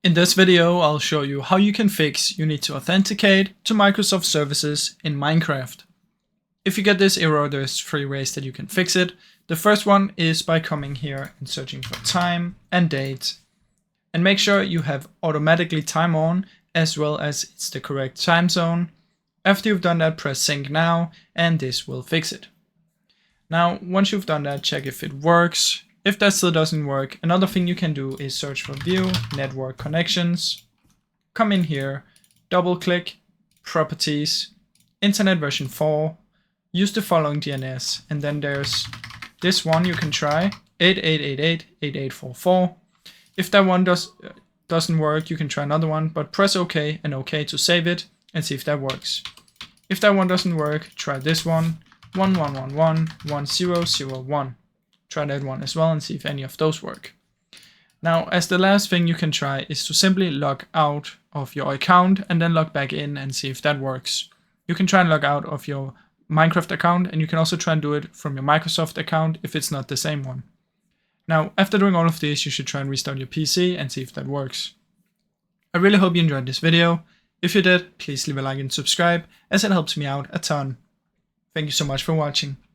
In this video, I'll show you how you can fix you need to authenticate to Microsoft services in Minecraft. If you get this error, there's 3 ways that you can fix it. The first one is by coming here and searching for time and date. And make sure you have automatically time on as well as it's the correct time zone. After you've done that, press sync now and this will fix it. Now, once you've done that, check if it works. If that still doesn't work, another thing you can do is search for View, Network Connections. Come in here, double click, Properties, Internet version 4, use the following DNS, and then there's this one you can try, 8888-8844. If that one doesn't work, you can try another one, but press OK and OK to save it and see if that works. If that one doesn't work, try this one, 1111-1001. Try that one as well and see if any of those work. Now, as the last thing you can try is to simply log out of your account and then log back in and see if that works. You can try and log out of your Minecraft account, and you can also try and do it from your Microsoft account if it's not the same one. Now, after doing all of this, you should try and restart your PC and see if that works. I really hope you enjoyed this video. If you did, please leave a like and subscribe, as it helps me out a ton. Thank you so much for watching.